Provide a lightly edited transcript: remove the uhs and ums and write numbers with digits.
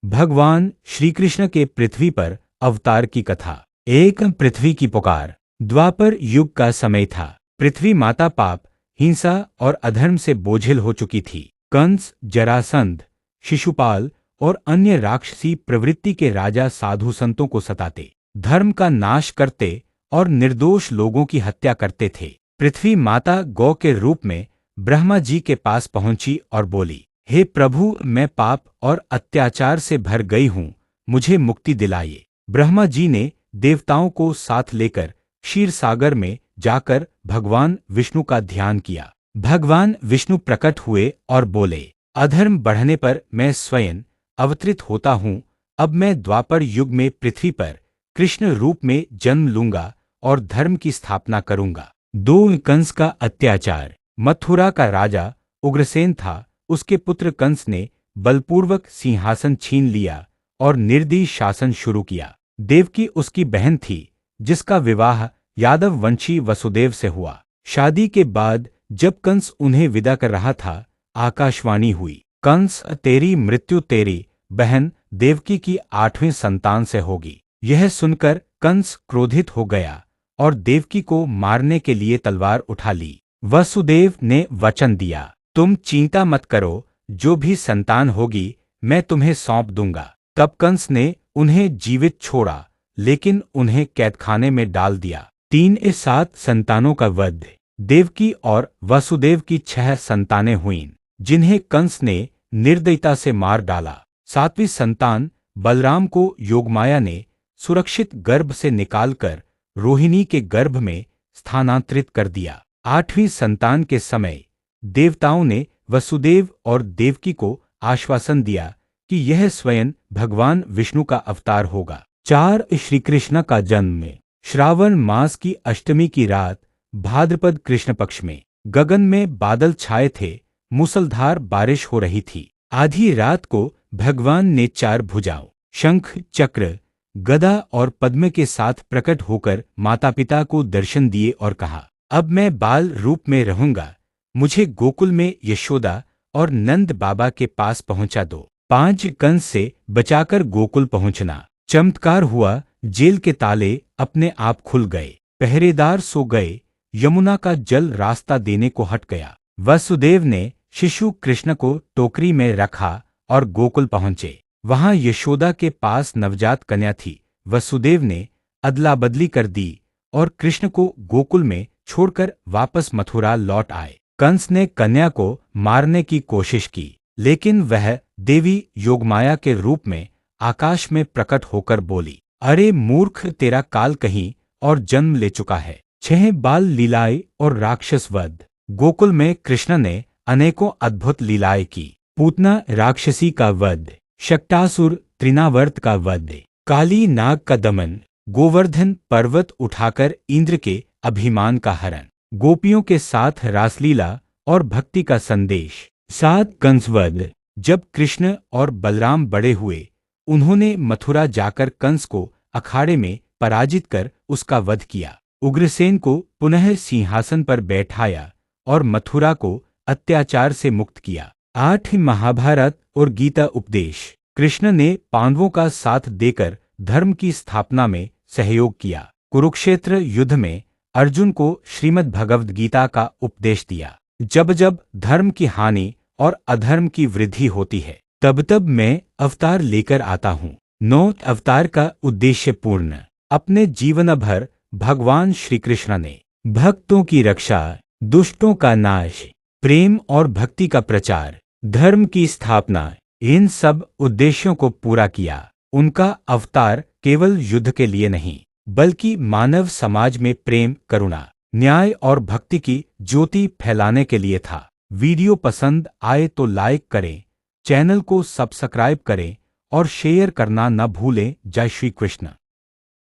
भगवान श्री कृष्ण के पृथ्वी पर अवतार की कथा। एक पृथ्वी की पुकार। द्वापर युग का समय था। पृथ्वी माता पाप, हिंसा और अधर्म से बोझिल हो चुकी थी। कंस, जरासंध, शिशुपाल और अन्य राक्षसी प्रवृत्ति के राजा साधु संतों को सताते, धर्म का नाश करते और निर्दोष लोगों की हत्या करते थे। पृथ्वी माता गौ के रूप में ब्रह्मा जी के पास पहुंची और बोली, हे प्रभु, मैं पाप और अत्याचार से भर गई हूँ, मुझे मुक्ति दिलाइए। ब्रह्मा जी ने देवताओं को साथ लेकर क्षीर सागर में जाकर भगवान विष्णु का ध्यान किया। भगवान विष्णु प्रकट हुए और बोले, अधर्म बढ़ने पर मैं स्वयं अवतरित होता हूँ। अब मैं द्वापर युग में पृथ्वी पर कृष्ण रूप में जन्म लूंगा और धर्म की स्थापना करूंगा। कंस का अत्याचार। मथुरा का राजा उग्रसेन था। उसके पुत्र कंस ने बलपूर्वक सिंहासन छीन लिया और निर्दयी शासन शुरू किया। देवकी उसकी बहन थी, जिसका विवाह यादव वंशी वसुदेव से हुआ। शादी के बाद जब कंस उन्हें विदा कर रहा था, आकाशवाणी हुई, कंस, तेरी मृत्यु तेरी बहन देवकी की 8वीं संतान से होगी। यह सुनकर कंस क्रोधित हो गया और देवकी को मारने के लिए तलवार उठा ली। वसुदेव ने वचन दिया, तुम चिंता मत करो, जो भी संतान होगी मैं तुम्हें सौंप दूंगा। तब कंस ने उन्हें जीवित छोड़ा, लेकिन उन्हें कैदखाने में डाल दिया। 7 संतानों का वध। देवकी और वसुदेव की 6 संतानें हुईं, जिन्हें कंस ने निर्दयता से मार डाला। 7वीं संतान बलराम को योगमाया ने सुरक्षित गर्भ से निकालकर रोहिणी के गर्भ में स्थानांतरित कर दिया। 8वीं संतान के समय देवताओं ने वसुदेव और देवकी को आश्वासन दिया कि यह स्वयं भगवान विष्णु का अवतार होगा। 4 श्री कृष्ण का जन्म। श्रावण मास की अष्टमी की रात, भाद्रपद कृष्ण पक्ष में, गगन में बादल छाए थे, मूसलधार बारिश हो रही थी। आधी रात को भगवान ने 4 भुजाओं, शंख, चक्र, गदा और पद्म के साथ प्रकट होकर माता पिता को दर्शन दिए और कहा, अब मैं बाल रूप में रहूंगा, मुझे गोकुल में यशोदा और नंद बाबा के पास पहुंचा दो। 5 कंस से बचाकर गोकुल पहुंचना। चमत्कार हुआ, जेल के ताले अपने आप खुल गए, पहरेदार सो गए, यमुना का जल रास्ता देने को हट गया। वसुदेव ने शिशु कृष्ण को टोकरी में रखा और गोकुल पहुंचे। वहां यशोदा के पास नवजात कन्या थी। वसुदेव ने अदला बदली कर दी और कृष्ण को गोकुल में छोड़कर वापस मथुरा लौट आए। कंस ने कन्या को मारने की कोशिश की, लेकिन वह देवी योगमाया के रूप में आकाश में प्रकट होकर बोली, अरे मूर्ख, तेरा काल कहीं और जन्म ले चुका है। 6 बाल लीलाएं और राक्षस वध। गोकुल में कृष्ण ने अनेकों अद्भुत लीलाएं की। पूतना राक्षसी का वध, शक्टासुर तृणावर्त का वध, काली नाग का दमन, गोवर्धन पर्वत उठाकर इंद्र के अभिमान का हरण, गोपियों के साथ रासलीला और भक्ति का संदेश। 7 कंसवध। जब कृष्ण और बलराम बड़े हुए, उन्होंने मथुरा जाकर कंस को अखाड़े में पराजित कर उसका वध किया। उग्रसेन को पुनः सिंहासन पर बैठाया और मथुरा को अत्याचार से मुक्त किया। 8 महाभारत और गीता उपदेश। कृष्ण ने पांडवों का साथ देकर धर्म की स्थापना में सहयोग किया। कुरुक्षेत्र युद्ध में अर्जुन को श्रीमद् भगवद गीता का उपदेश दिया। जब जब धर्म की हानि और अधर्म की वृद्धि होती है, तब तब मैं अवतार लेकर आता हूँ। 9 अवतार का उद्देश्य पूर्ण। अपने जीवन भर भगवान श्री कृष्ण ने भक्तों की रक्षा, दुष्टों का नाश, प्रेम और भक्ति का प्रचार, धर्म की स्थापना, इन सब उद्देश्यों को पूरा किया। उनका अवतार केवल युद्ध के लिए नहीं, बल्कि मानव समाज में प्रेम, करुणा, न्याय और भक्ति की ज्योति फैलाने के लिए था। वीडियो पसंद आए तो लाइक करें, चैनल को सब्सक्राइब करें और शेयर करना न भूलें। जय श्री कृष्ण।